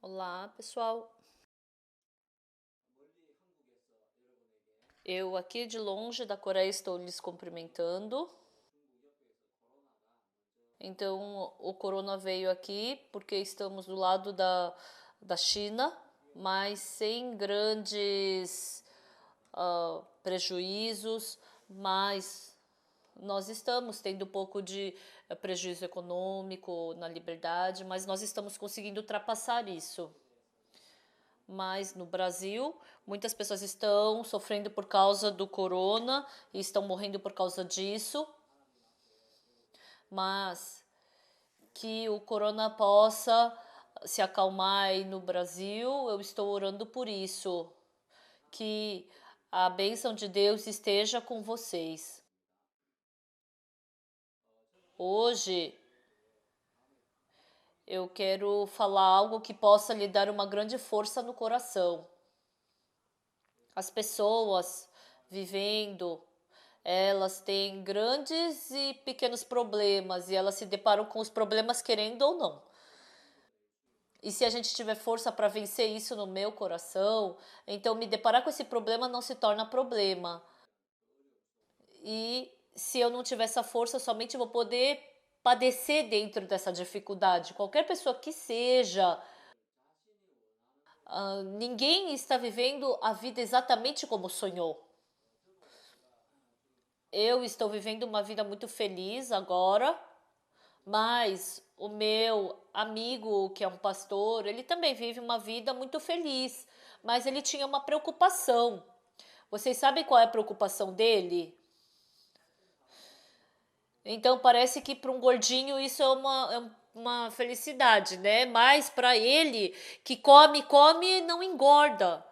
Olá, pessoal. Eu aqui de longe da Coreia estou lhes cumprimentando. Então, o corona veio aqui porque estamos do lado da China, mas sem grandes prejuízos, mas nós estamos tendo um pouco de prejuízo econômico na liberdade, mas nós estamos conseguindo ultrapassar isso. Mas no Brasil, muitas pessoas estão sofrendo por causa do corona e estão morrendo por causa disso. Mas que o corona possa se acalmar aí no Brasil, eu estou orando por isso. Que a bênção de Deus esteja com vocês. Hoje eu quero falar algo que possa lhe dar uma grande força no coração. As pessoas vivendo, elas têm grandes e pequenos problemas e elas se deparam com os problemas querendo ou não. E se a gente tiver força para vencer isso no meu coração, então me deparar com esse problema não se torna problema. E se eu não tiver essa força, eu somente vou poder padecer dentro dessa dificuldade. Qualquer pessoa que seja, ninguém está vivendo a vida exatamente como sonhou. Eu estou vivendo uma vida muito feliz agora, mas o meu amigo, que é um pastor, ele também vive uma vida muito feliz, mas ele tinha uma preocupação. Vocês sabem qual é a preocupação dele? Então parece que para um gordinho isso é uma felicidade, né? Mas para ele que come, come e não engorda.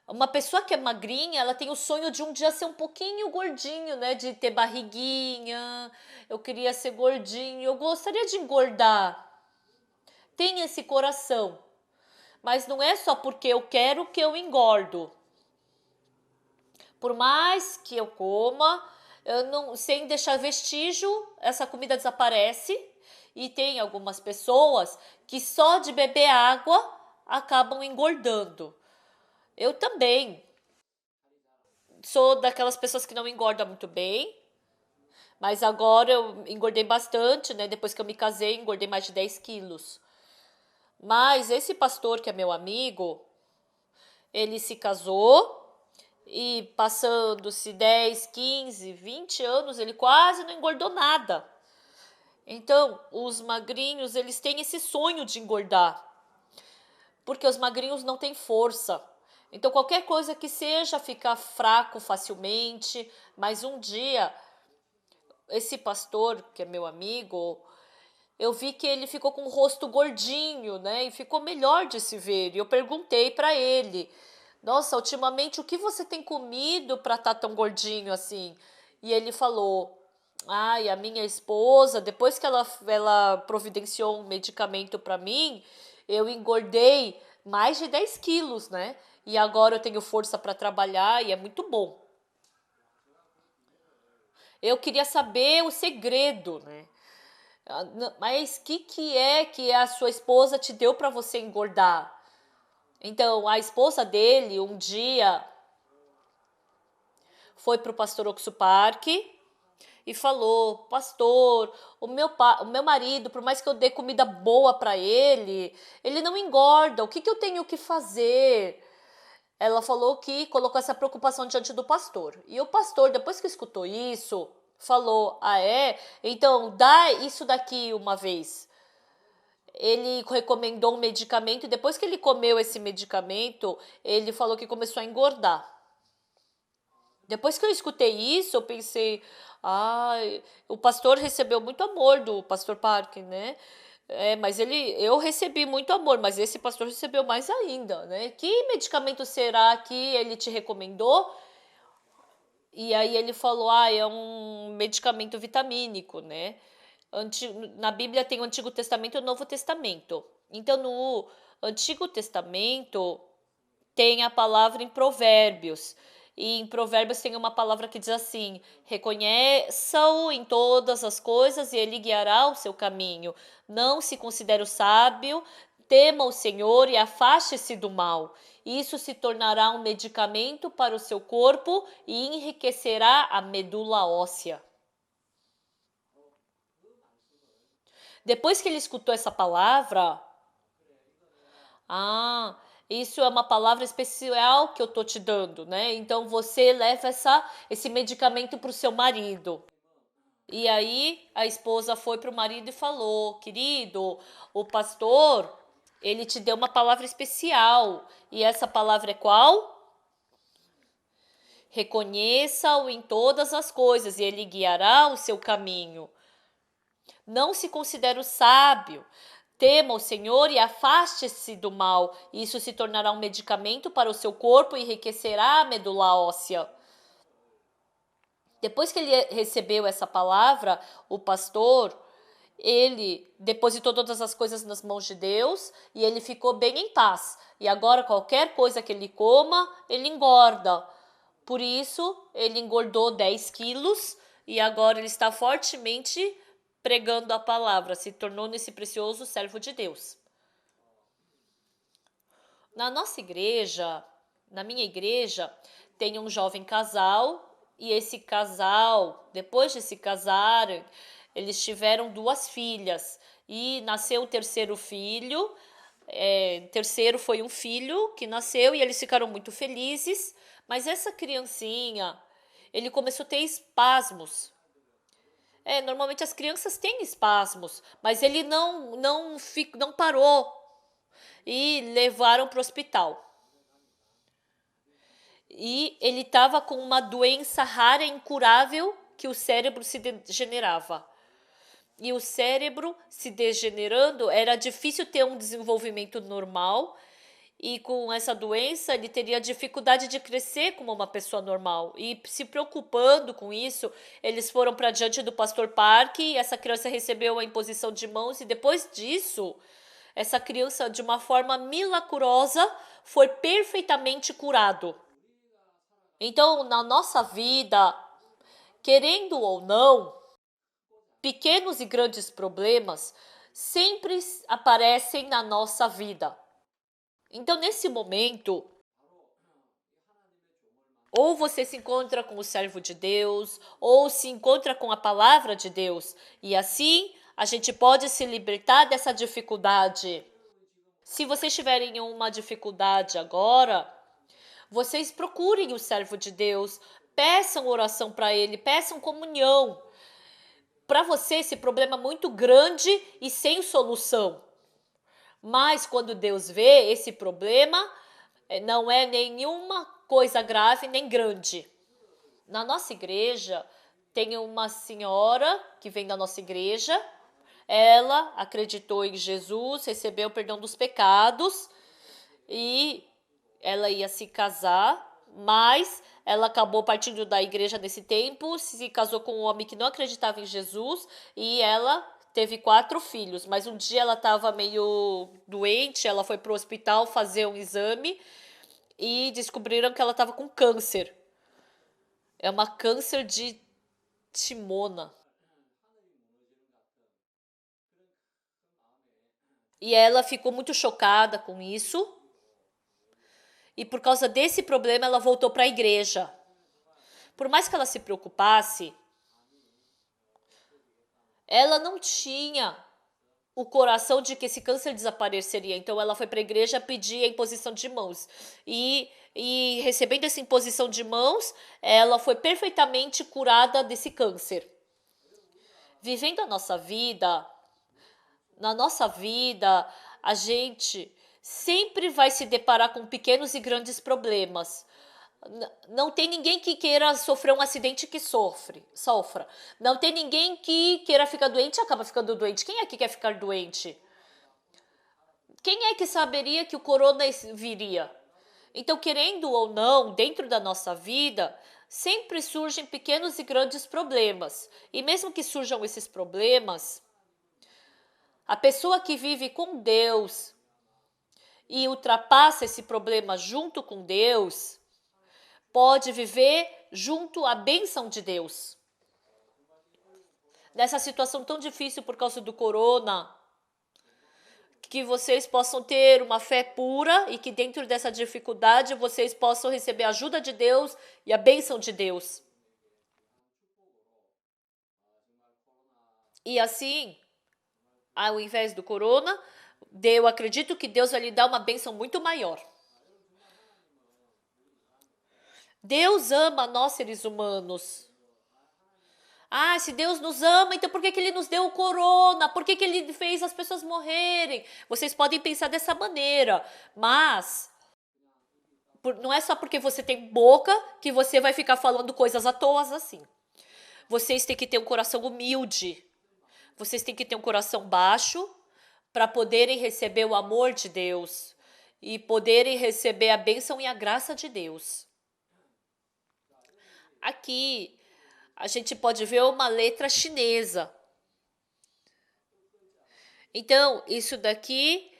Uma pessoa que é magrinha, ela tem o sonho de um dia ser um pouquinho gordinho, né? De ter barriguinha. Eu queria ser gordinho, eu gostaria de engordar. Tem esse coração. Mas não é só porque eu quero que eu engordo. Por mais que eu coma, eu não, sem deixar vestígio, essa comida desaparece. E tem algumas pessoas que só de beber água acabam engordando. Eu também sou daquelas pessoas que não engordam muito bem, mas agora eu engordei bastante, né? Depois que eu me casei, engordei mais de 10 quilos. Mas esse pastor que é meu amigo, ele se casou e passando-se 10, 15, 20 anos, ele quase não engordou nada. Então, os magrinhos, eles têm esse sonho de engordar, porque os magrinhos não têm força. Então, qualquer coisa que seja ficar fraco facilmente, mas um dia, esse pastor, que é meu amigo, eu vi que ele ficou com o rosto gordinho, né? E ficou melhor de se ver. E eu perguntei para ele: "Nossa, ultimamente o que você tem comido para estar tão gordinho assim?" E ele falou: "Ai, a minha esposa, depois que ela providenciou um medicamento para mim, eu engordei mais de 10 quilos, né? E agora eu tenho força para trabalhar e é muito bom." Eu queria saber o segredo, né? Mas que a sua esposa te deu para você engordar? Então, a esposa dele um dia foi pro pastor Oxo Park e falou: "Pastor, o meu marido, por mais que eu dê comida boa para ele, ele não engorda. O que eu tenho que fazer?" Ela falou que colocou essa preocupação diante do pastor. E o pastor, depois que escutou isso, falou: "Ah, é? Então dá isso daqui uma vez." Ele recomendou um medicamento e depois que ele comeu esse medicamento, ele falou que começou a engordar. Depois que eu escutei isso, eu pensei, ai, o pastor recebeu muito amor do pastor Parker, né? Mas eu recebi muito amor, mas esse pastor recebeu mais ainda, né? Que medicamento será que ele te recomendou? E aí ele falou, é um medicamento vitamínico, né? Na Bíblia tem o Antigo Testamento e o Novo Testamento. Então, no Antigo Testamento tem a palavra em Provérbios. E em Provérbios tem uma palavra que diz assim: reconheça-o em todas as coisas e ele guiará o seu caminho. Não se considere o sábio, Tema o Senhor e afaste-se do mal. Isso se tornará um medicamento para o seu corpo e enriquecerá a medula óssea. Depois que ele escutou essa palavra, isso é uma palavra especial que eu tô te dando, né? Então você leva esse medicamento para o seu marido. E aí a esposa foi para o marido e falou: querido, o pastor, ele te deu uma palavra especial. E essa palavra é qual? Reconheça-o em todas as coisas e ele guiará o seu caminho. Não se considere o sábio. Tema o Senhor e afaste-se do mal. Isso se tornará um medicamento para o seu corpo e enriquecerá a medula óssea. Depois que ele recebeu essa palavra, o pastor, ele depositou todas as coisas nas mãos de Deus e ele ficou bem em paz. E agora qualquer coisa que ele coma, ele engorda. Por isso, ele engordou 10 quilos e agora ele está fortemente pregando a palavra, se tornou nesse precioso servo de Deus. Na nossa igreja, na minha igreja, tem um jovem casal e esse casal, depois de se casarem, eles tiveram 2 filhas e nasceu o terceiro filho. Terceiro foi um filho que nasceu e eles ficaram muito felizes, mas essa criancinha, ele começou a ter espasmos. Normalmente as crianças têm espasmos, mas ele não parou e levaram para o hospital. E ele estava com uma doença rara e incurável que o cérebro se degenerava. E o cérebro se degenerando, era difícil ter um desenvolvimento normal. E com essa doença, ele teria dificuldade de crescer como uma pessoa normal. E se preocupando com isso, eles foram para diante do pastor Park. E essa criança recebeu a imposição de mãos. E depois disso, essa criança, de uma forma milagrosa, foi perfeitamente curado. Então, na nossa vida, querendo ou não, pequenos e grandes problemas sempre aparecem na nossa vida. Então, nesse momento, ou você se encontra com o servo de Deus, ou se encontra com a palavra de Deus. E assim, a gente pode se libertar dessa dificuldade. Se vocês tiverem uma dificuldade agora, vocês procurem o servo de Deus, peçam oração para ele, peçam comunhão. Para você, esse problema é muito grande e sem solução. Mas quando Deus vê, esse problema não é nenhuma coisa grave nem grande. Na nossa igreja, tem uma senhora que vem da nossa igreja. Ela acreditou em Jesus, recebeu o perdão dos pecados e ela ia se casar, mas ela acabou partindo da igreja nesse tempo, se casou com um homem que não acreditava em Jesus e ela teve 4 filhos. Mas um dia ela estava meio doente, ela foi para o hospital fazer um exame e descobriram que ela estava com câncer. É uma câncer de timona. E ela ficou muito chocada com isso. E por causa desse problema, ela voltou para a igreja. Por mais que ela se preocupasse, ela não tinha o coração de que esse câncer desapareceria. Então, ela foi para a igreja pedir a imposição de mãos. E recebendo essa imposição de mãos, ela foi perfeitamente curada desse câncer. Vivendo a nossa vida, na nossa vida, a gente sempre vai se deparar com pequenos e grandes problemas. Não tem ninguém que queira sofrer um acidente que sofra. Não tem ninguém que queira ficar doente e acaba ficando doente. Quem é que quer ficar doente? Quem é que saberia que o corona viria? Então, querendo ou não, dentro da nossa vida, sempre surgem pequenos e grandes problemas. E mesmo que surjam esses problemas, a pessoa que vive com Deus e ultrapassa esse problema junto com Deus, pode viver junto à bênção de Deus. Nessa situação tão difícil por causa do corona, que vocês possam ter uma fé pura e que dentro dessa dificuldade vocês possam receber a ajuda de Deus e a bênção de Deus. E assim, ao invés do corona, eu acredito que Deus vai lhe dar uma bênção muito maior. Deus ama nós seres humanos. Ah, se Deus nos ama, então por que Ele nos deu o corona? Por que Ele fez as pessoas morrerem? Vocês podem pensar dessa maneira, mas não é só porque você tem boca que você vai ficar falando coisas à toa assim. Vocês têm que ter um coração humilde. Vocês têm que ter um coração baixo para poderem receber o amor de Deus e poderem receber a bênção e a graça de Deus. Aqui a gente pode ver uma letra chinesa. Então, isso daqui,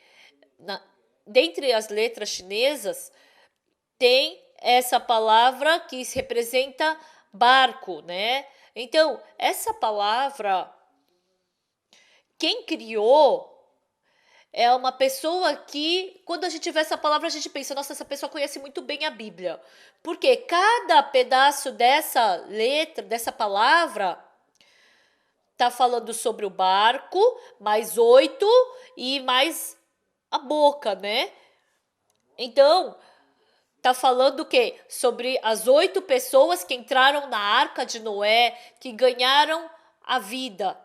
dentre as letras chinesas, tem essa palavra que representa barco, né? Então, essa palavra, quem criou é uma pessoa que, quando a gente vê essa palavra, a gente pensa, nossa, essa pessoa conhece muito bem a Bíblia. Porque cada pedaço dessa letra, dessa palavra, tá falando sobre o barco, mais 8 e mais a boca, né? Então, tá falando o quê? Sobre as 8 pessoas que entraram na Arca de Noé, que ganharam a vida.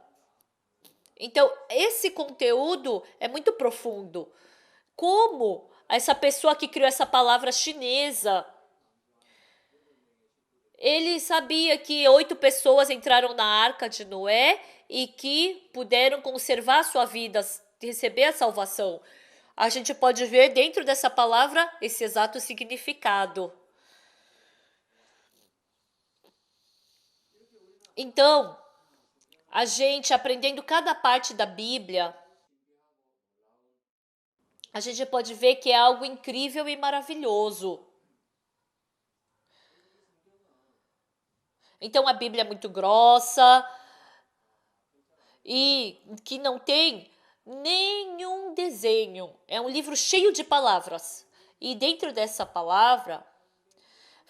Então, esse conteúdo é muito profundo. Como essa pessoa que criou essa palavra chinesa, ele sabia que 8 pessoas entraram na Arca de Noé e que puderam conservar sua vida, receber a salvação. A gente pode ver dentro dessa palavra esse exato significado. Então, a gente aprendendo cada parte da Bíblia, a gente pode ver que é algo incrível e maravilhoso. Então a Bíblia é muito grossa e que não tem nenhum desenho. É um livro cheio de palavras. E dentro dessa palavra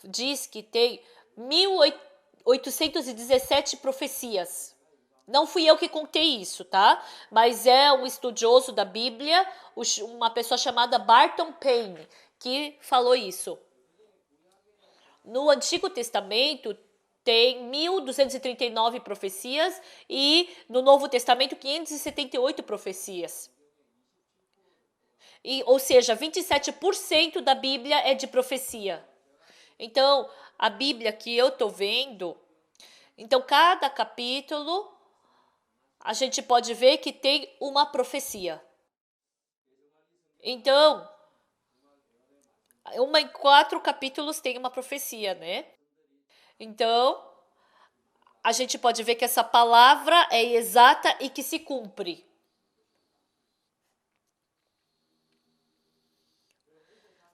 diz que tem 1817 profecias. Não fui eu que contei isso, tá? Mas é um estudioso da Bíblia, uma pessoa chamada Barton Payne, que falou isso. No Antigo Testamento tem 1239 profecias e no Novo Testamento 578 profecias. Ou seja, 27% da Bíblia é de profecia. Então, a Bíblia que eu tô vendo, então cada capítulo a gente pode ver que tem uma profecia. Então, em 4 capítulos tem uma profecia, né? Então, a gente pode ver que essa palavra é exata e que se cumpre.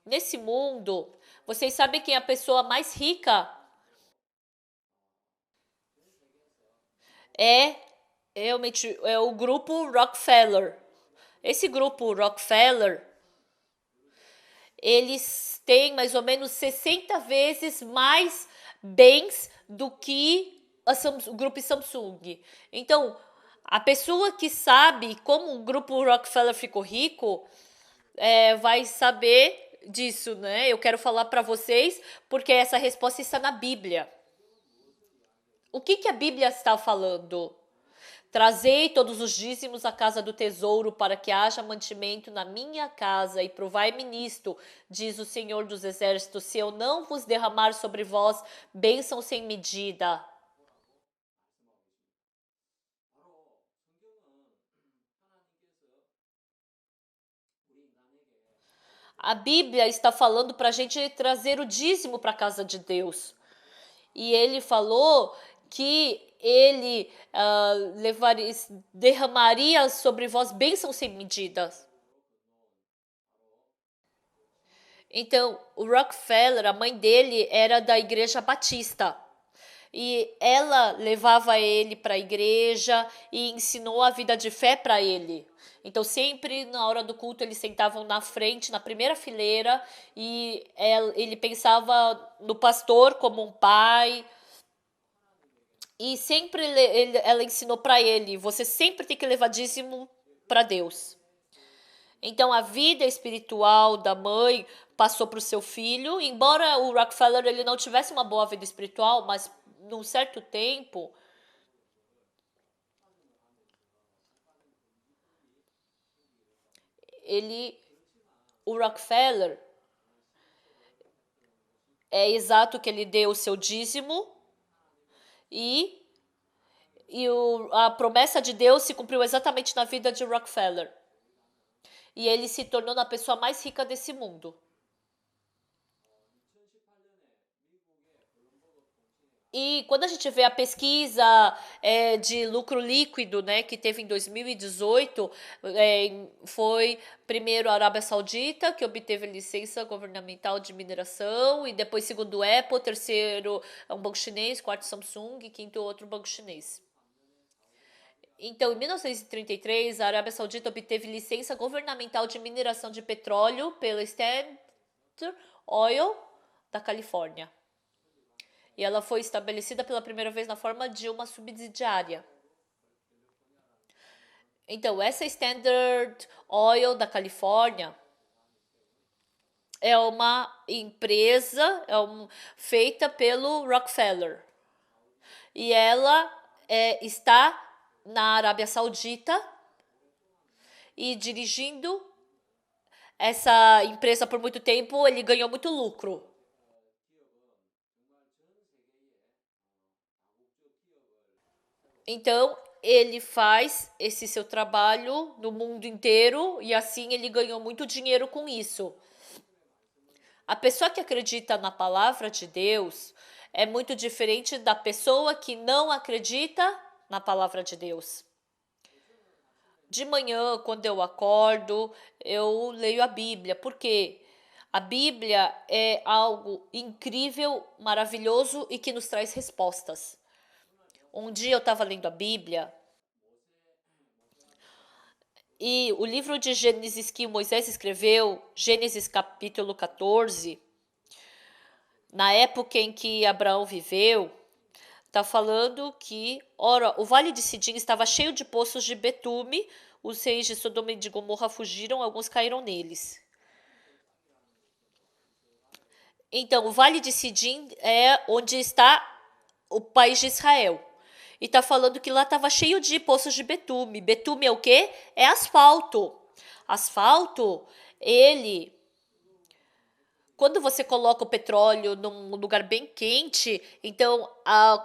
Nesse mundo, vocês sabem quem é a pessoa mais rica? Realmente é o grupo Rockefeller. Esse grupo Rockefeller, eles têm mais ou menos 60 vezes mais bens do que o grupo Samsung. Então, a pessoa que sabe como o grupo Rockefeller ficou rico, vai saber disso, né? Eu quero falar para vocês porque essa resposta está na Bíblia. O que a Bíblia está falando? Trazei todos os dízimos à casa do tesouro, para que haja mantimento na minha casa, e provai-me nisto, diz o Senhor dos Exércitos, se eu não vos derramar sobre vós bênção sem medida. A Bíblia está falando para a gente trazer o dízimo para a casa de Deus. E ele falou que ele derramaria sobre vós bênçãos sem medidas. Então, o Rockefeller, a mãe dele era da Igreja Batista. E ela levava ele para a igreja e ensinou a vida de fé para ele. Então, sempre na hora do culto, eles sentavam na frente, na primeira fileira, e ele pensava no pastor como um pai. E sempre ela ensinou para ele: você sempre tem que levar dízimo para Deus. Então, a vida espiritual da mãe passou para o seu filho. Embora o Rockefeller ele não tivesse uma boa vida espiritual, mas num certo tempo, ele, o Rockefeller, é exato que ele deu o seu dízimo e, a promessa de Deus se cumpriu exatamente na vida de Rockefeller. E ele se tornou a pessoa mais rica desse mundo. E quando a gente vê a pesquisa de lucro líquido, né, que teve em 2018, foi primeiro a Arábia Saudita, que obteve licença governamental de mineração, e depois segundo Apple, terceiro um banco chinês, quarto Samsung, e quinto outro banco chinês. Então, em 1933, a Arábia Saudita obteve licença governamental de mineração de petróleo pela Standard Oil da Califórnia. E ela foi estabelecida pela primeira vez na forma de uma subsidiária. Então, essa Standard Oil da Califórnia é uma empresa feita pelo Rockefeller. E ela está na Arábia Saudita e dirigindo essa empresa por muito tempo, ele ganhou muito lucro. Então, ele faz esse seu trabalho no mundo inteiro e assim ele ganhou muito dinheiro com isso. A pessoa que acredita na palavra de Deus é muito diferente da pessoa que não acredita na palavra de Deus. De manhã, quando eu acordo, eu leio a Bíblia, porque a Bíblia é algo incrível, maravilhoso e que nos traz respostas. Um dia eu estava lendo a Bíblia e o livro de Gênesis que Moisés escreveu, Gênesis capítulo 14, na época em que Abraão viveu, está falando que, ora, o vale de Sidim estava cheio de poços de betume, os reis de Sodoma e de Gomorra fugiram, alguns caíram neles. Então, o vale de Sidim é onde está o país de Israel. E está falando que lá estava cheio de poços de betume. Betume é o quê? É asfalto. Asfalto, ele quando você coloca o petróleo num lugar bem quente, então a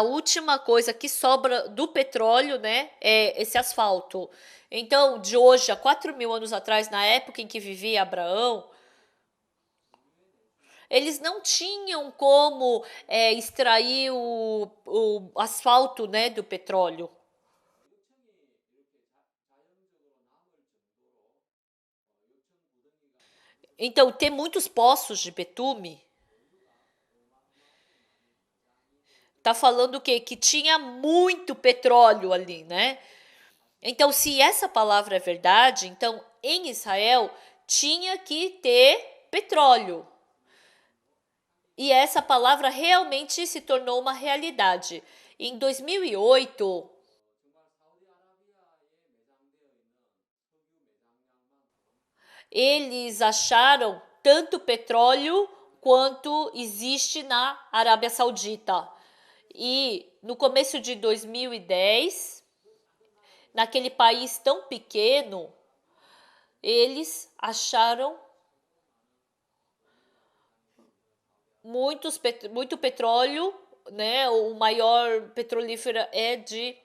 última coisa que sobra do petróleo, né, é esse asfalto. Então, de hoje a 4.000 anos atrás, na época em que vivia Abraão, eles não tinham como extrair o asfalto, né, do petróleo. Então, ter muitos poços de betume tá falando o quê? Que tinha muito petróleo ali, né? Então, se essa palavra é verdade, então em Israel tinha que ter petróleo. E essa palavra realmente se tornou uma realidade. Em 2008, eles acharam tanto petróleo quanto existe na Arábia Saudita. E no começo de 2010, naquele país tão pequeno, eles acharam muito petróleo, né? O maior petrolífero é de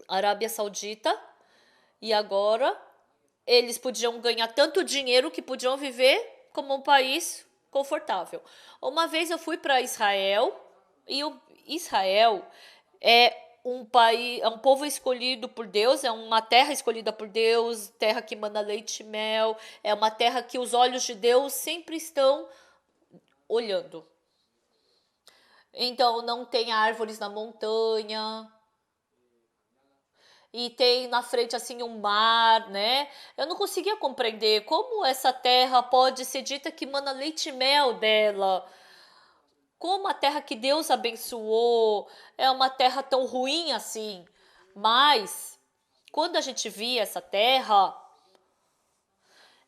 Arábia Saudita. E agora eles podiam ganhar tanto dinheiro que podiam viver como um país confortável. Uma vez eu fui para Israel e o Israel é um país, é um povo escolhido por Deus, é uma terra escolhida por Deus, terra que manda leite e mel, é uma terra que os olhos de Deus sempre estão olhando. Então não tem árvores na montanha. E tem na frente assim um mar, né? Eu não conseguia compreender como essa terra pode ser dita que mana leite e mel dela. Como a terra que Deus abençoou é uma terra tão ruim assim. Mas quando a gente via essa terra,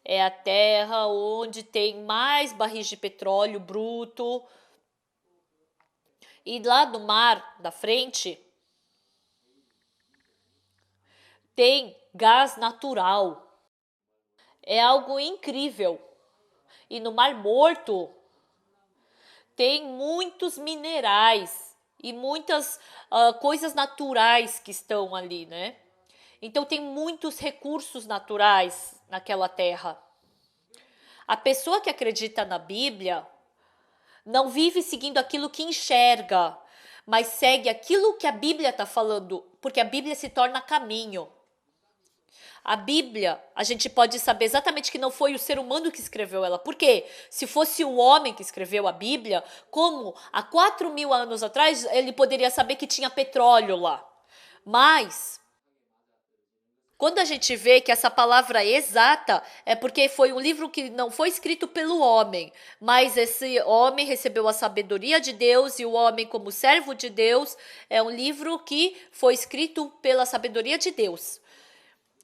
é a terra onde tem mais barris de petróleo bruto. E lá do mar, da frente, tem gás natural. É algo incrível. E no Mar Morto tem muitos minerais e muitas coisas naturais que estão ali, né? Então tem muitos recursos naturais naquela terra. A pessoa que acredita na Bíblia não vive seguindo aquilo que enxerga, mas segue aquilo que a Bíblia está falando, porque a Bíblia se torna caminho. A Bíblia, a gente pode saber exatamente que não foi o ser humano que escreveu ela. Por quê? Se fosse o homem que escreveu a Bíblia, como há 4.000 anos atrás, ele poderia saber que tinha petróleo lá. Mas, quando a gente vê que essa palavra é exata, é porque foi um livro que não foi escrito pelo homem, mas esse homem recebeu a sabedoria de Deus e o homem, como servo de Deus, é um livro que foi escrito pela sabedoria de Deus.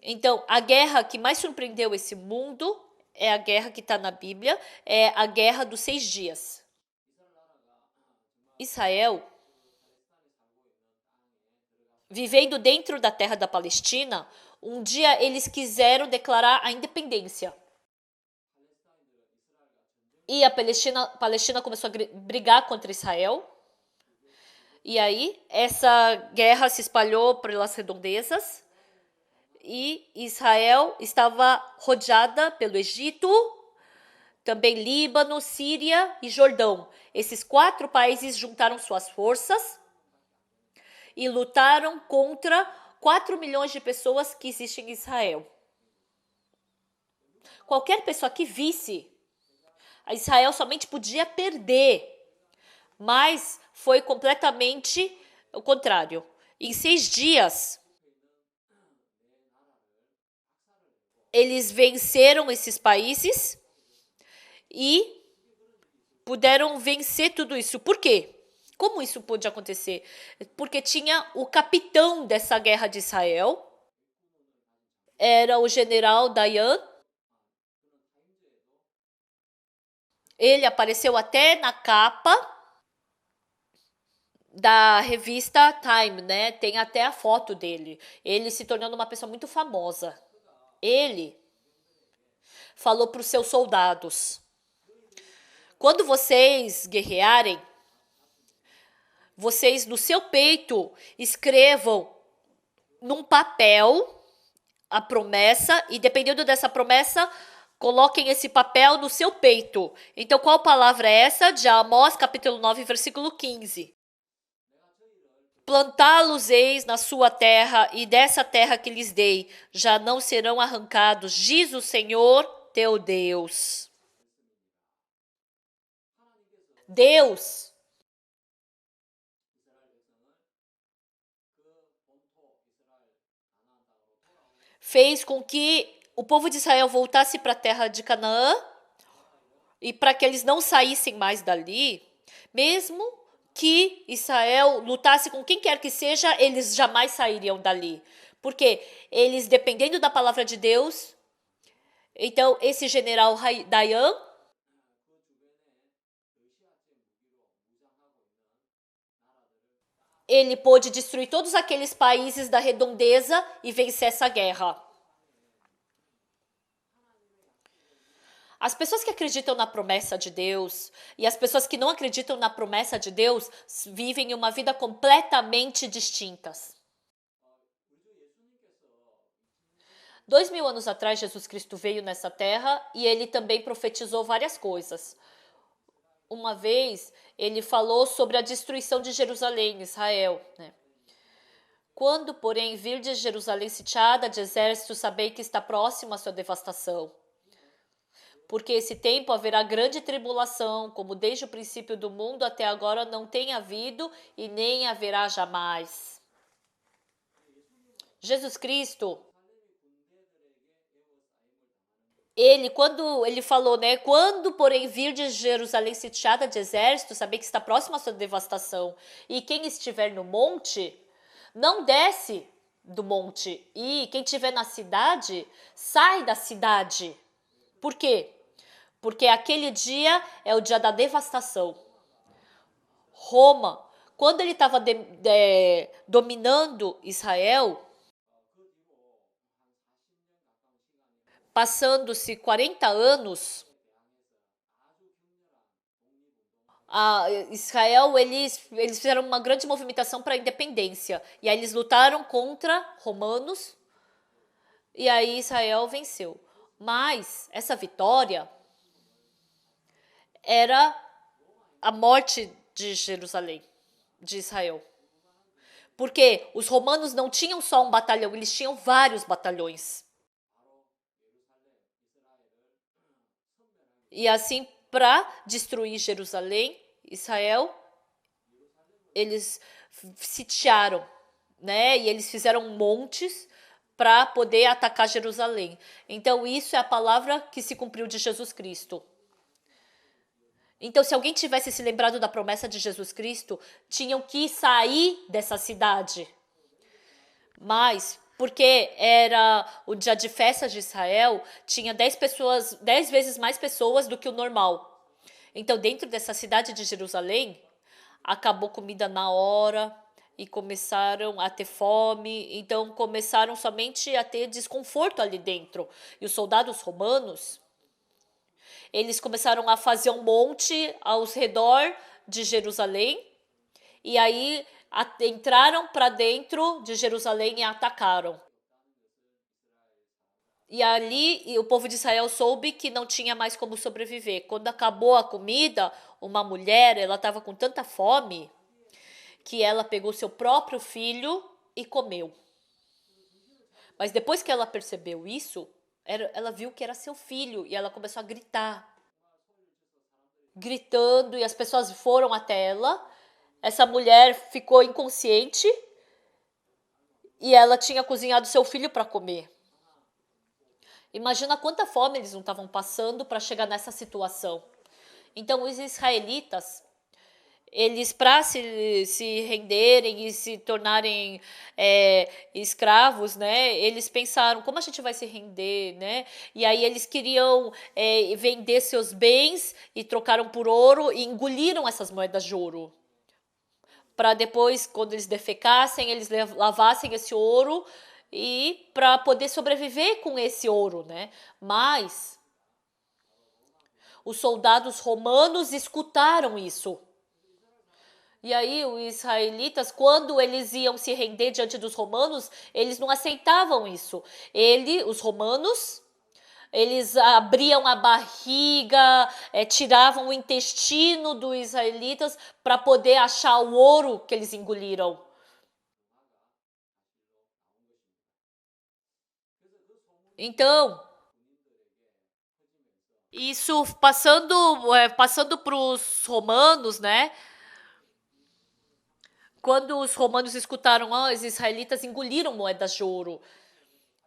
Então, a guerra que mais surpreendeu esse mundo é a guerra que está na Bíblia, é a guerra dos 6 dias. Israel, vivendo dentro da terra da Palestina, um dia eles quiseram declarar a independência. E a Palestina começou a brigar contra Israel. E aí, essa guerra se espalhou pelas redondezas. E Israel estava rodeada pelo Egito, também Líbano, Síria e Jordão. Esses 4 países juntaram suas forças e lutaram contra 4 milhões de pessoas que existem em Israel. Qualquer pessoa que visse, a Israel somente podia perder, mas foi completamente o contrário. Em 6 dias, eles venceram esses países e puderam vencer tudo isso. Por quê? Como isso pôde acontecer? Porque tinha o capitão dessa guerra de Israel, era o general Dayan. Ele apareceu até na capa da revista Time, né? Tem até a foto dele. Ele se tornando uma pessoa muito famosa. Ele falou para os seus soldados: quando vocês guerrearem, vocês no seu peito escrevam num papel a promessa e dependendo dessa promessa, coloquem esse papel no seu peito. Então, qual palavra é essa? De Amós, capítulo 9, versículo 15. Plantá-los-eis na sua terra, e dessa terra que lhes dei, já não serão arrancados, diz o Senhor teu Deus. Deus fez com que o povo de Israel voltasse para a terra de Canaã e para que eles não saíssem mais dali, mesmo que Israel lutasse com quem quer que seja, eles jamais sairiam dali. Porque eles, dependendo da palavra de Deus, então esse general Dayan, ele pôde destruir todos aqueles países da redondeza e vencer essa guerra. As pessoas que acreditam na promessa de Deus e as pessoas que não acreditam na promessa de Deus vivem uma vida completamente distintas. 2000 anos atrás, Jesus Cristo veio nessa terra e ele também profetizou várias coisas. Uma vez, ele falou sobre a destruição de Jerusalém, Israel, né? Quando, porém, virdes Jerusalém sitiada de exército, sabei que está próximo a sua devastação. porque esse tempo haverá grande tribulação, como desde o princípio do mundo até agora não tem havido e nem haverá jamais. Jesus Cristo, quando ele falou, né? Quando, porém, vir de Jerusalém sitiada de exército, saber que está próximo à sua devastação, e quem estiver no monte, não desce do monte, e quem estiver na cidade, sai da cidade. Por quê? Porque aquele dia é o dia da devastação. Roma, quando ele estava dominando Israel, passando-se 40 anos, Israel, eles fizeram uma grande movimentação para a independência. E aí eles lutaram contra romanos, e aí Israel venceu. Mas essa vitória era a morte de Jerusalém, de Israel. Porque os romanos não tinham só um batalhão, eles tinham vários batalhões. E assim, para destruir Jerusalém, Israel, eles sitiaram, né? E eles fizeram montes para poder atacar Jerusalém. Então, isso é a palavra que se cumpriu de Jesus Cristo. Então, se alguém tivesse se lembrado da promessa de Jesus Cristo, tinham que sair dessa cidade. Mas, porque era o dia de festa de Israel, tinha 10 vezes mais pessoas do que o normal. Então, dentro dessa cidade de Jerusalém, acabou comida na hora e começaram a ter fome. Então, começaram somente a ter desconforto ali dentro. E os soldados romanos, eles começaram a fazer um monte ao redor de Jerusalém. E aí entraram para dentro de Jerusalém e atacaram. E ali o povo de Israel soube que não tinha mais como sobreviver. Quando acabou a comida, uma mulher, ela estava com tanta fome que ela pegou seu próprio filho e comeu. Mas depois que ela percebeu isso, ela viu que era seu filho e ela começou a gritar. Gritando, e as pessoas foram até ela. Essa mulher ficou inconsciente e ela tinha cozinhado seu filho para comer. Imagina quanta fome eles não estavam passando para chegar nessa situação. Então, os israelitas, eles, para se renderem e se tornarem escravos, né? Eles pensaram, como a gente vai se render, né? E aí eles queriam vender seus bens e trocaram por ouro e engoliram essas moedas de ouro. Para depois, quando eles defecassem, eles lavassem esse ouro e para poder sobreviver com esse ouro, né? Mas os soldados romanos escutaram isso. E aí os israelitas, quando eles iam se render diante dos romanos, eles não aceitavam isso. Os romanos, eles abriam a barriga, tiravam o intestino dos israelitas para poder achar o ouro que eles engoliram. Então, isso passando para os romanos, né? Quando os romanos escutaram, os israelitas engoliram moedas de ouro.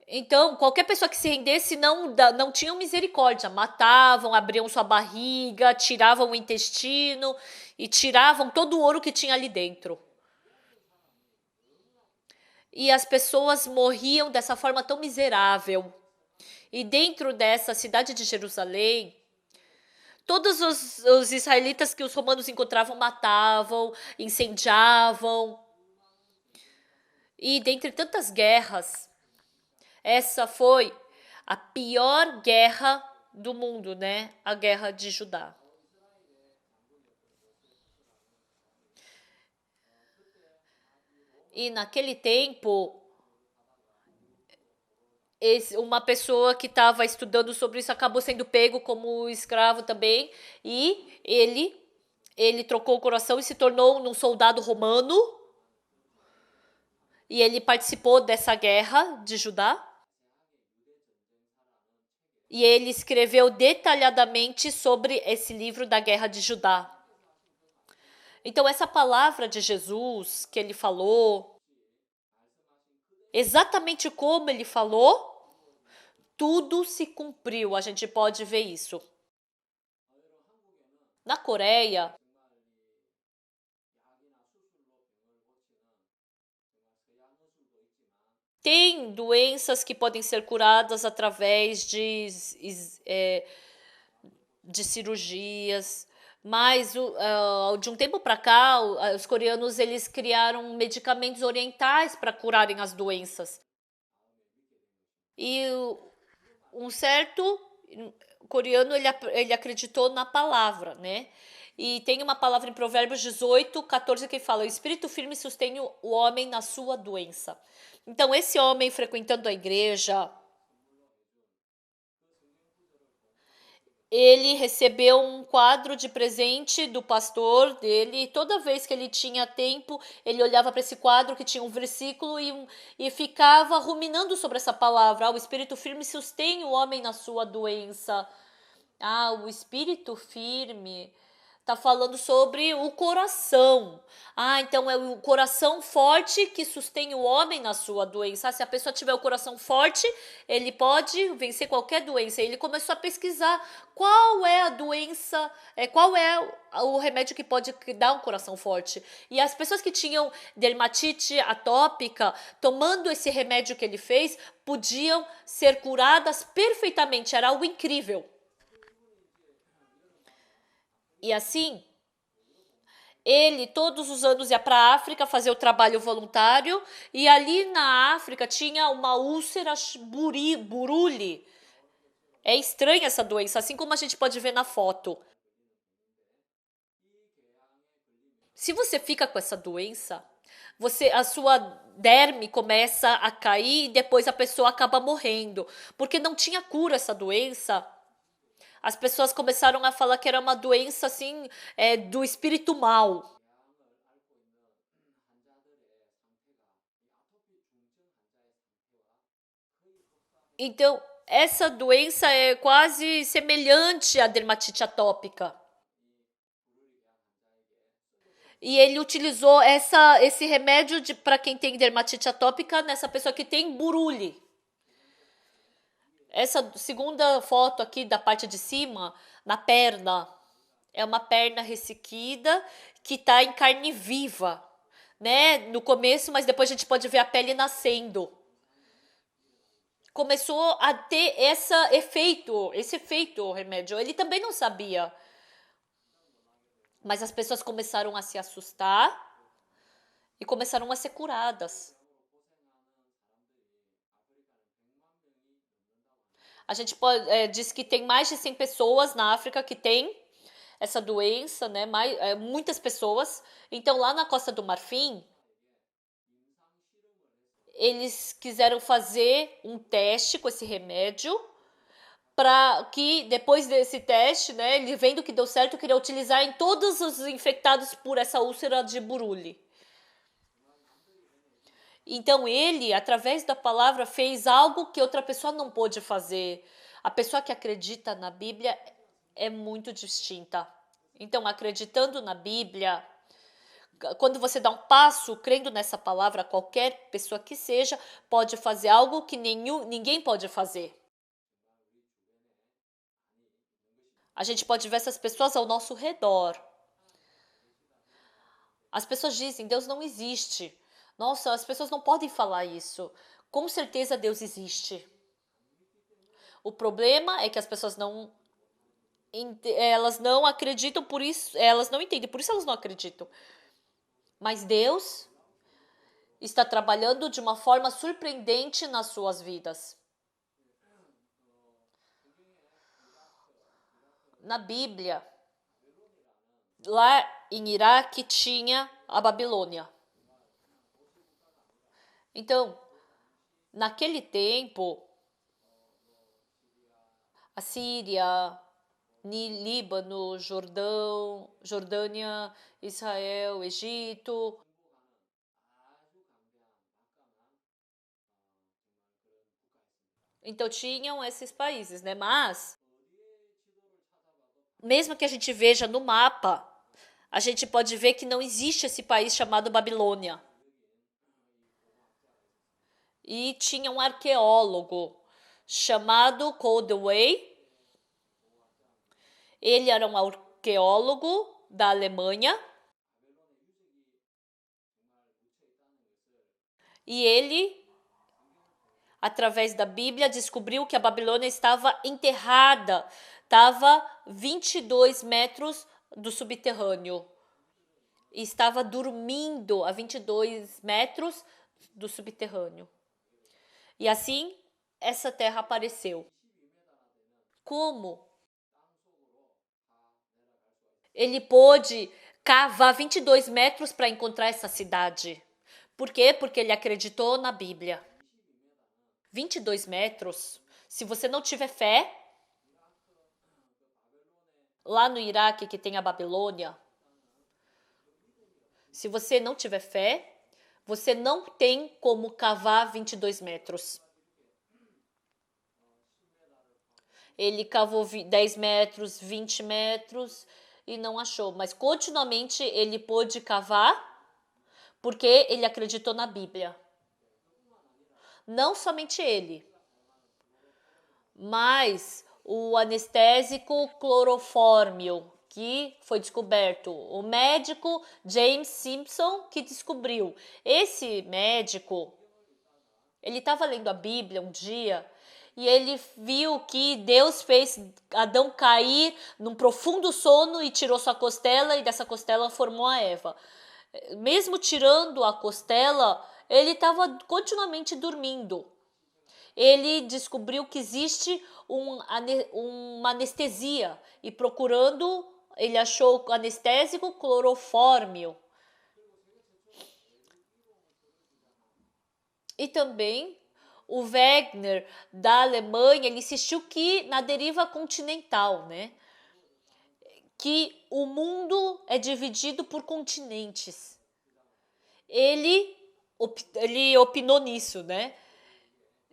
Então, qualquer pessoa que se rendesse não tinham misericórdia. Matavam, abriam sua barriga, tiravam o intestino e tiravam todo o ouro que tinha ali dentro. E as pessoas morriam dessa forma tão miserável. E dentro dessa cidade de Jerusalém, todos os israelitas que os romanos encontravam matavam, incendiavam. E dentre tantas guerras, essa foi a pior guerra do mundo, né? A guerra de Judá. E naquele tempo, uma pessoa que estava estudando sobre isso acabou sendo pego como escravo também. E ele trocou o coração e se tornou um soldado romano. E ele participou dessa guerra de Judá. E ele escreveu detalhadamente sobre esse livro da Guerra de Judá. Então, essa palavra de Jesus que ele falou, exatamente como ele falou, tudo se cumpriu. A gente pode ver isso. Na Coreia, tem doenças que podem ser curadas através de cirurgias, mas de um tempo para cá, os coreanos eles criaram medicamentos orientais para curarem as doenças. E um certo coreano ele acreditou na palavra, né? E tem uma palavra em Provérbios 18:14 que fala: o espírito firme sustém o homem na sua doença. Então, esse homem frequentando a igreja, ele recebeu um quadro de presente do pastor dele. E toda vez que ele tinha tempo, ele olhava para esse quadro que tinha um versículo e ficava ruminando sobre essa palavra. Ah, o espírito firme sustém o homem na sua doença. Ah, o espírito firme tá falando sobre o coração. Ah, então é o coração forte que sustém o homem na sua doença. Ah, se a pessoa tiver o coração forte, ele pode vencer qualquer doença. Ele começou a pesquisar qual é a doença, qual é o remédio que pode dar um coração forte. E as pessoas que tinham dermatite atópica, tomando esse remédio que ele fez, podiam ser curadas perfeitamente. Era algo incrível. E assim, ele todos os anos ia para a África fazer o trabalho voluntário e ali na África tinha uma úlcera burule. É estranha essa doença, assim como a gente pode ver na foto. Se você fica com essa doença, a sua derme começa a cair e depois a pessoa acaba morrendo, porque não tinha cura essa doença. As pessoas começaram a falar que era uma doença assim, do espírito mal. Então, essa doença é quase semelhante à dermatite atópica. E ele utilizou esse remédio para quem tem dermatite atópica nessa pessoa que tem burule. Essa segunda foto aqui da parte de cima, na perna, é uma perna ressequida que está em carne viva, né? No começo, mas depois a gente pode ver a pele nascendo. Começou a ter esse efeito o remédio. Ele também não sabia, mas as pessoas começaram a se assustar e começaram a ser curadas. A gente diz que tem mais de 100 pessoas na África que tem essa doença, né? Muitas pessoas. Então, lá na Costa do Marfim, eles quiseram fazer um teste com esse remédio para que depois desse teste, né, ele vendo que deu certo, queria utilizar em todos os infectados por essa úlcera de burule. Então ele, através da palavra, fez algo que outra pessoa não pôde fazer. A pessoa que acredita na Bíblia é muito distinta. Então, acreditando na Bíblia, quando você dá um passo crendo nessa palavra, qualquer pessoa que seja pode fazer algo que ninguém pode fazer. A gente pode ver essas pessoas ao nosso redor. As pessoas dizem, Deus não existe. Nossa, as pessoas não podem falar isso. Com certeza Deus existe. O problema é que as pessoas elas não acreditam, por isso, elas não entendem, por isso elas não acreditam. Mas Deus está trabalhando de uma forma surpreendente nas suas vidas. Na Bíblia, lá em Iraque tinha a Babilônia. Então, naquele tempo, a Síria, Líbano, Jordânia, Israel, Egito. Então tinham esses países, né? Mas, mesmo que a gente veja no mapa, a gente pode ver que não existe esse país chamado Babilônia. E tinha um arqueólogo chamado Coldewey. Ele era um arqueólogo da Alemanha. E ele, através da Bíblia, descobriu que a Babilônia estava enterrada. Estava 22 metros do subterrâneo. E estava dormindo a 22 metros do subterrâneo. E assim, essa terra apareceu. Como? Ele pôde cavar 22 metros para encontrar essa cidade. Por quê? Porque ele acreditou na Bíblia. 22 metros, se você não tiver fé, lá no Iraque que tem a Babilônia, se você não tiver fé, você não tem como cavar 22 metros. Ele cavou 10 metros, 20 metros e não achou. Mas continuamente ele pôde cavar porque ele acreditou na Bíblia. Não somente ele, mas o anestésico clorofórmio, que foi descoberto. O médico James Simpson que descobriu. Esse médico, ele estava lendo a Bíblia um dia e ele viu que Deus fez Adão cair num profundo sono e tirou sua costela, e dessa costela formou a Eva. Mesmo tirando a costela, ele estava continuamente dormindo. Ele descobriu que existe uma anestesia e procurando, ele achou o anestésico clorofórmio. E também o Wegener, da Alemanha, ele insistiu que na deriva continental, né? Que o mundo é dividido por continentes. Ele opinou nisso, né?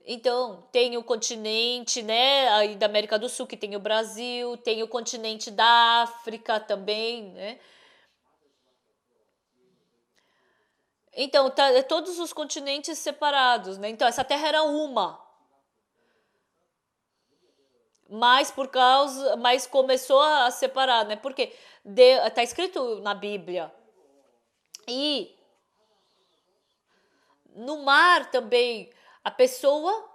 Então, tem o continente, né, aí da América do Sul, que tem o Brasil, tem o continente da África também, né? Então, todos os continentes separados, né? Então, essa terra era uma. Mas começou a separar, né? Porque tá escrito na Bíblia. E no mar também, a pessoa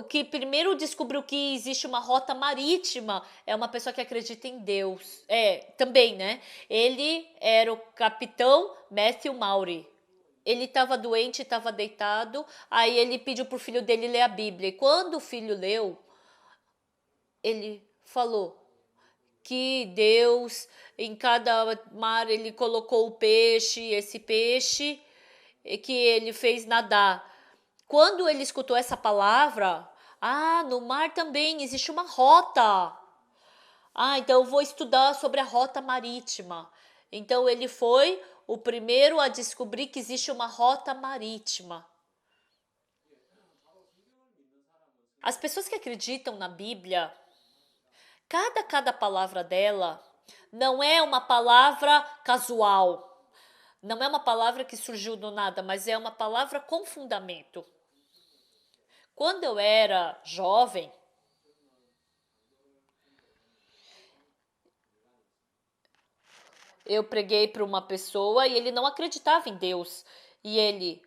que primeiro descobriu que existe uma rota marítima é uma pessoa que acredita em Deus. Também, né? Ele era o capitão Matthew Maury. Ele estava doente, estava deitado, aí ele pediu pro filho dele ler a Bíblia. E quando o filho leu, ele falou que Deus, em cada mar, ele colocou o peixe, esse peixe que ele fez nadar. Quando ele escutou essa palavra, no mar também existe uma rota. Então eu vou estudar sobre a rota marítima. Então ele foi o primeiro a descobrir que existe uma rota marítima. As pessoas que acreditam na Bíblia, cada palavra dela não é uma palavra casual. Não é uma palavra que surgiu do nada, mas é uma palavra com fundamento. Quando eu era jovem, eu preguei para uma pessoa e ele não acreditava em Deus. E ele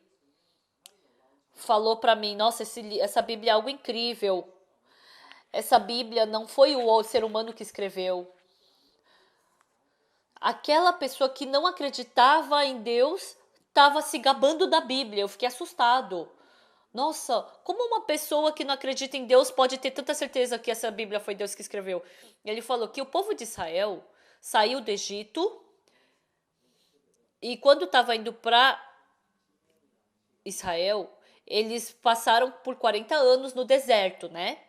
falou para mim, nossa, essa Bíblia é algo incrível. Essa Bíblia não foi o ser humano que escreveu. Aquela pessoa que não acreditava em Deus estava se gabando da Bíblia. Eu fiquei assustado. Nossa, como uma pessoa que não acredita em Deus pode ter tanta certeza que essa Bíblia foi Deus que escreveu? Ele falou que o povo de Israel saiu do Egito e quando estava indo para Israel, eles passaram por 40 anos no deserto, né?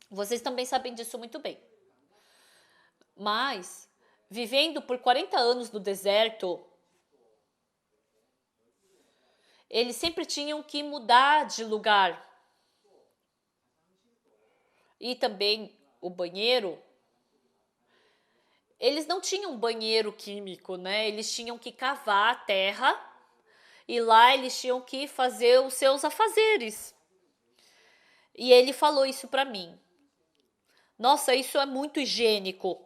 Vocês também sabem disso muito bem. Mas, vivendo por 40 anos no deserto, eles sempre tinham que mudar de lugar. E também o banheiro, eles não tinham banheiro químico, né? Eles tinham que cavar a terra e lá eles tinham que fazer os seus afazeres. E ele falou isso para mim. Nossa, isso é muito higiênico.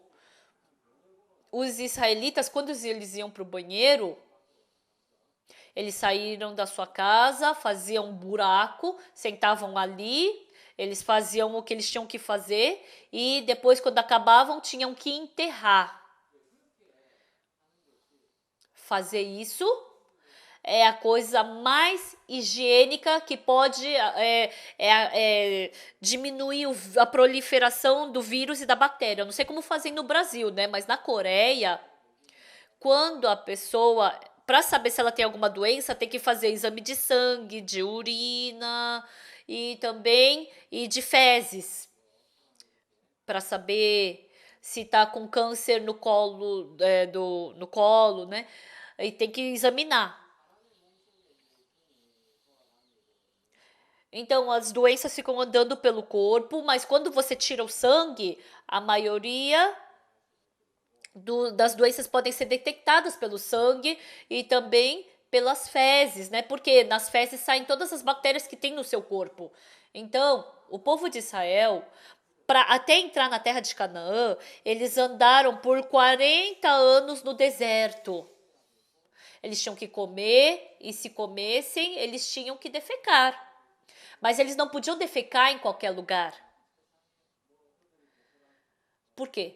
Os israelitas, quando eles iam para o banheiro, eles saíram da sua casa, faziam um buraco, sentavam ali, eles faziam o que eles tinham que fazer e depois, quando acabavam, tinham que enterrar. Fazer isso é a coisa mais higiênica que pode diminuir a proliferação do vírus e da bactéria. Eu não sei como fazem no Brasil, né? Mas na Coreia, quando a pessoa, para saber se ela tem alguma doença, tem que fazer exame de sangue, de urina e de fezes, para saber se tá com câncer no colo, no colo, né? E tem que examinar. Então, as doenças ficam andando pelo corpo, mas quando você tira o sangue, a maioria das doenças podem ser detectadas pelo sangue e também pelas fezes, né? Porque nas fezes saem todas as bactérias que tem no seu corpo. Então, o povo de Israel, para até entrar na terra de Canaã, eles andaram por 40 anos no deserto. Eles tinham que comer e se comessem, eles tinham que defecar. Mas eles não podiam defecar em qualquer lugar. Por quê?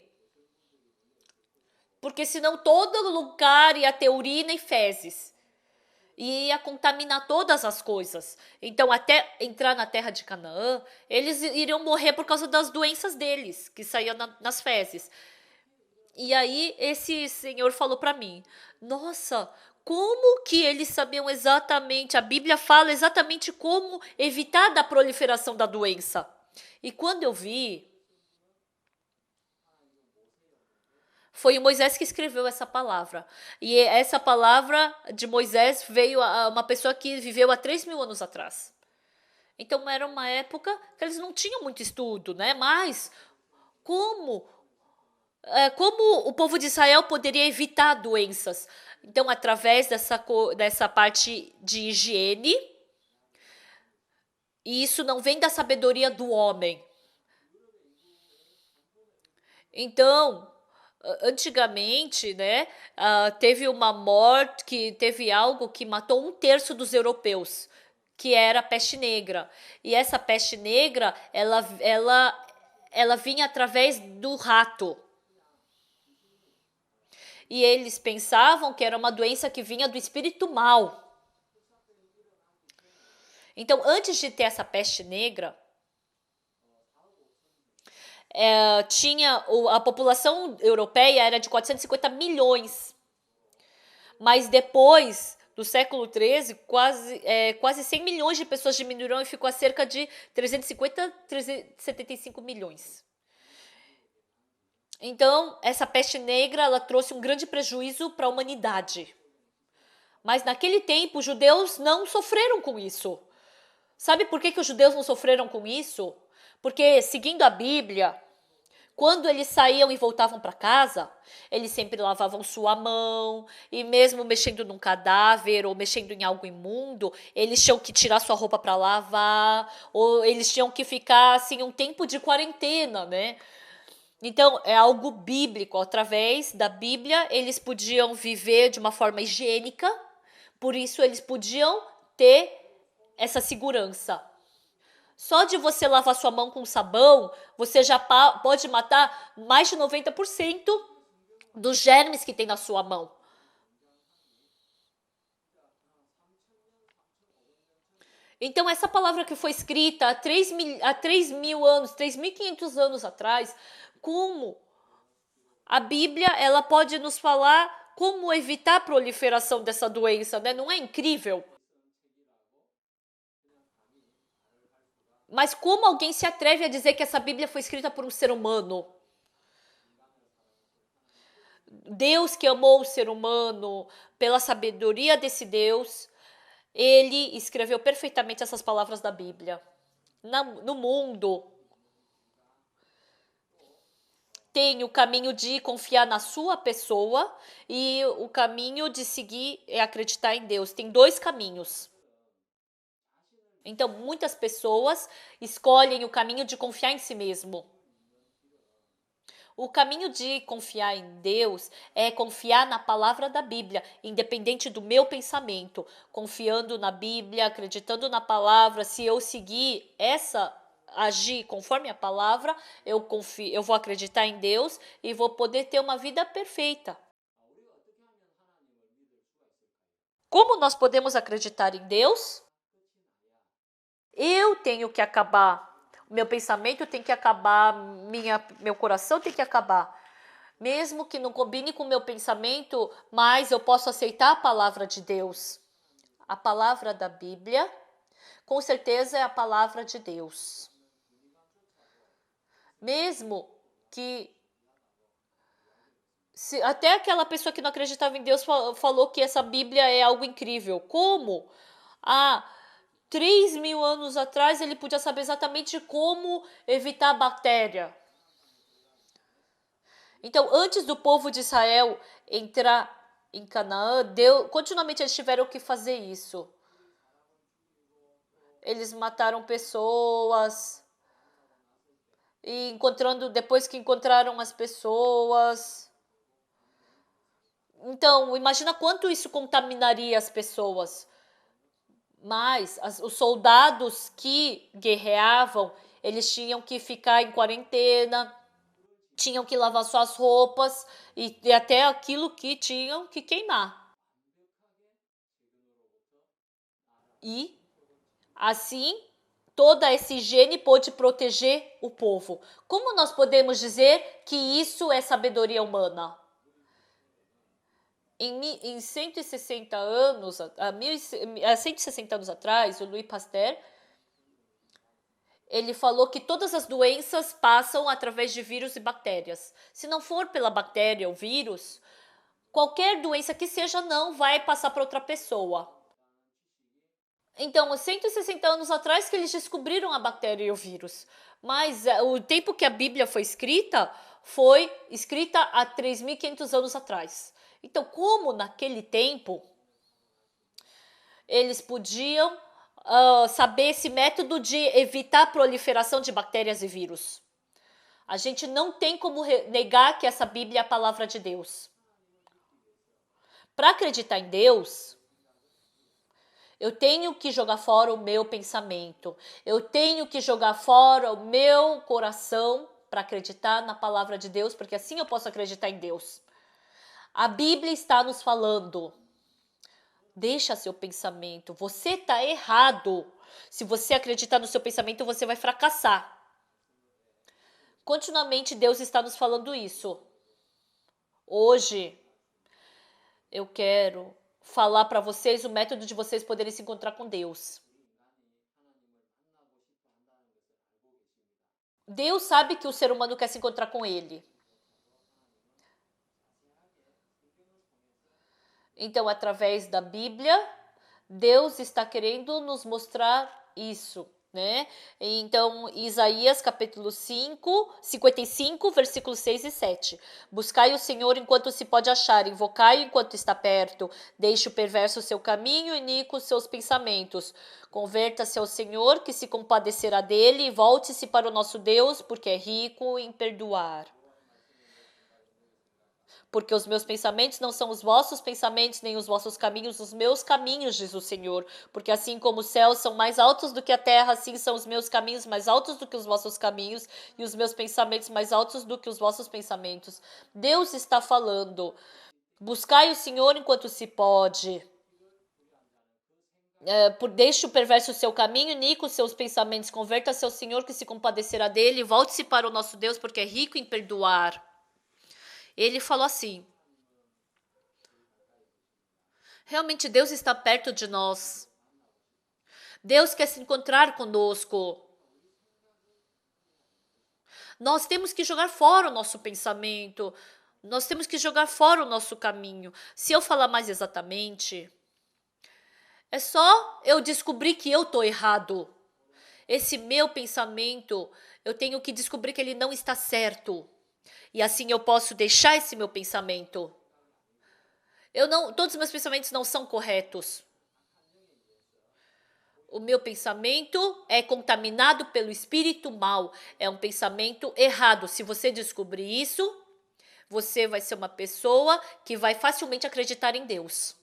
Porque senão todo lugar ia ter urina e fezes. E ia contaminar todas as coisas. Então, até entrar na terra de Canaã, eles iriam morrer por causa das doenças deles, que saíam nas fezes. E aí, esse senhor falou para mim, nossa, como que eles sabiam exatamente, a Bíblia fala exatamente como evitar da proliferação da doença. E quando eu vi, foi o Moisés que escreveu essa palavra. E essa palavra de Moisés veio a uma pessoa que viveu há 3.000 anos atrás. Então era uma época que eles não tinham muito estudo, né? Mas como como o povo de Israel poderia evitar doenças? Então, através dessa parte de higiene, e isso não vem da sabedoria do homem. Então, antigamente, né, teve uma morte, que teve algo que matou 1/3 dos europeus, que era a peste negra. E essa peste negra, ela vinha através do rato. E eles pensavam que era uma doença que vinha do espírito mal. Então, antes de ter essa peste negra, a população europeia era de 450 milhões. Mas depois do século XIII, quase 100 milhões de pessoas diminuíram e ficou a cerca de 350, 375 milhões. Então, essa peste negra, ela trouxe um grande prejuízo para a humanidade. Mas naquele tempo, os judeus não sofreram com isso. Sabe por que os judeus não sofreram com isso? Porque, seguindo a Bíblia, quando eles saíam e voltavam para casa, eles sempre lavavam sua mão, e mesmo mexendo num cadáver ou mexendo em algo imundo, eles tinham que tirar sua roupa para lavar, ou eles tinham que ficar assim um tempo de quarentena, né? Então, é algo bíblico. Através da Bíblia, eles podiam viver de uma forma higiênica, por isso eles podiam ter essa segurança. Só de você lavar sua mão com sabão, você já pode matar mais de 90% dos germes que tem na sua mão. Então, essa palavra que foi escrita há 3.000 anos, 3.500 anos atrás, como a Bíblia, ela pode nos falar como evitar a proliferação dessa doença, né? Não é incrível? Mas como alguém se atreve a dizer que essa Bíblia foi escrita por um ser humano? Deus que amou o ser humano, pela sabedoria desse Deus, Ele escreveu perfeitamente essas palavras da Bíblia. No mundo, tem o caminho de confiar na sua pessoa e o caminho de seguir é acreditar em Deus. Tem dois caminhos. Então, muitas pessoas escolhem o caminho de confiar em si mesmo. O caminho de confiar em Deus é confiar na palavra da Bíblia, independente do meu pensamento. Confiando na Bíblia, acreditando na palavra, se eu seguir agir conforme a palavra, eu vou acreditar em Deus e vou poder ter uma vida perfeita. Como nós podemos acreditar em Deus? Eu tenho que acabar. Meu pensamento tem que acabar, meu coração tem que acabar. Mesmo que não combine com o meu pensamento, mas eu posso aceitar a palavra de Deus. A palavra da Bíblia, com certeza é a palavra de Deus. Mesmo que até aquela pessoa que não acreditava em Deus falou que essa Bíblia é algo incrível. Como? 3.000 anos atrás ele podia saber exatamente como evitar a bactéria. Então, antes do povo de Israel entrar em Canaã, continuamente eles tiveram que fazer isso. Eles mataram pessoas e depois que encontraram as pessoas. Então, imagina quanto isso contaminaria as pessoas. Mas os soldados que guerreavam, eles tinham que ficar em quarentena, tinham que lavar suas roupas e até aquilo que tinham que queimar. E assim, toda essa higiene pôde proteger o povo. Como nós podemos dizer que isso é sabedoria humana? Em 160 anos, 160 anos atrás, o Louis Pasteur, ele falou que todas as doenças passam através de vírus e bactérias. Se não for pela bactéria ou vírus, qualquer doença que seja não vai passar para outra pessoa. Então, 160 anos atrás que eles descobriram a bactéria e o vírus. Mas o tempo que a Bíblia foi escrita há 3.500 anos atrás. Então, como naquele tempo eles podiam saber esse método de evitar a proliferação de bactérias e vírus? A gente não tem como negar que essa Bíblia é a palavra de Deus. Para acreditar em Deus, eu tenho que jogar fora o meu pensamento. Eu tenho que jogar fora o meu coração para acreditar na palavra de Deus, porque assim eu posso acreditar em Deus. A Bíblia está nos falando. Deixa seu pensamento. Você está errado. Se você acreditar no seu pensamento, você vai fracassar. Continuamente Deus está nos falando isso. Hoje, eu quero falar para vocês o método de vocês poderem se encontrar com Deus. Deus sabe que o ser humano quer se encontrar com Ele. Então, através da Bíblia, Deus está querendo nos mostrar isso, né? Então, Isaías capítulo 55, versículos 6 e 7. Buscai o Senhor enquanto se pode achar, invocai enquanto está perto. Deixe o perverso o seu caminho, iníquo os seus pensamentos. Converta-se ao Senhor, que se compadecerá dele, e volte-se para o nosso Deus, porque é rico em perdoar. Porque os meus pensamentos não são os vossos pensamentos, nem os vossos caminhos, os meus caminhos, diz o Senhor. Porque assim como os céus são mais altos do que a terra, assim são os meus caminhos mais altos do que os vossos caminhos, e os meus pensamentos mais altos do que os vossos pensamentos. Deus está falando. Buscai o Senhor enquanto se pode. Deixe o perverso o seu caminho, iníquo os seus pensamentos. Converta-se ao Senhor, que se compadecerá dele. Volte-se para o nosso Deus, porque é rico em perdoar. Ele falou assim: realmente Deus está perto de nós. Deus quer se encontrar conosco. Nós temos que jogar fora o nosso pensamento. Nós temos que jogar fora o nosso caminho. Se eu falar mais exatamente, É só eu descobrir que eu tô errado. Esse meu pensamento, eu tenho que descobrir que ele não está certo. E assim eu posso deixar esse meu pensamento. Todos os meus pensamentos não são corretos. O meu pensamento é contaminado pelo espírito mal. É um pensamento errado. Se você descobrir isso, você vai ser uma pessoa que vai facilmente acreditar em Deus.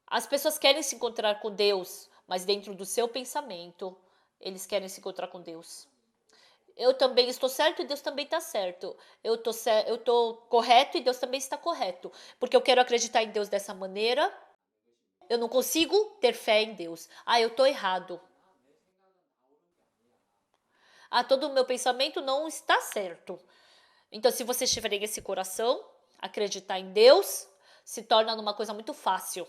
As pessoas querem se encontrar com Deus, mas dentro do seu pensamento, eles querem se encontrar com Deus. Eu também estou certo e Deus também está certo. Eu tô correto e Deus também está correto. Porque eu quero acreditar em Deus dessa maneira. Eu não consigo ter fé em Deus. Eu tô errado. Todo o meu pensamento não está certo. Então, se vocês tiverem esse coração, acreditar em Deus se torna uma coisa muito fácil.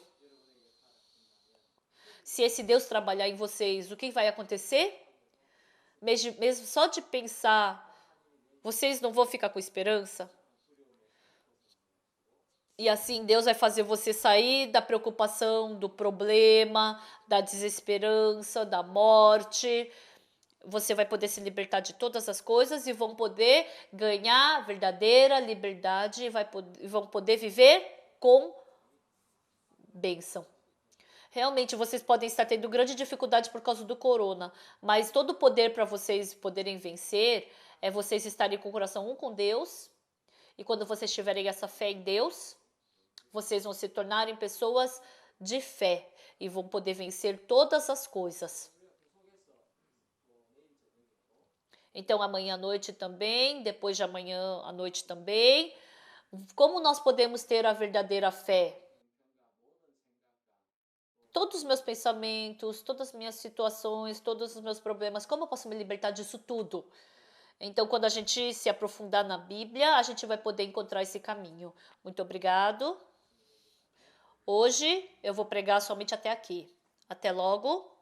Se esse Deus trabalhar em vocês, o que vai acontecer? Mesmo só de pensar, vocês não vão ficar com esperança? E assim Deus vai fazer você sair da preocupação, do problema, da desesperança, da morte. Você vai poder se libertar de todas as coisas e vão poder ganhar verdadeira liberdade e vão poder viver com bênção. Realmente, vocês podem estar tendo grande dificuldade por causa do corona, mas todo o poder para vocês poderem vencer é vocês estarem com o coração com Deus. E quando vocês tiverem essa fé em Deus, vocês vão se tornarem pessoas de fé e vão poder vencer todas as coisas. Então, amanhã à noite também, depois de amanhã à noite também. Como nós podemos ter a verdadeira fé? Todos os meus pensamentos, todas as minhas situações, todos os meus problemas, como eu posso me libertar disso tudo? Então, quando a gente se aprofundar na Bíblia, a gente vai poder encontrar esse caminho. Muito obrigado. Hoje eu vou pregar somente até aqui. Até logo.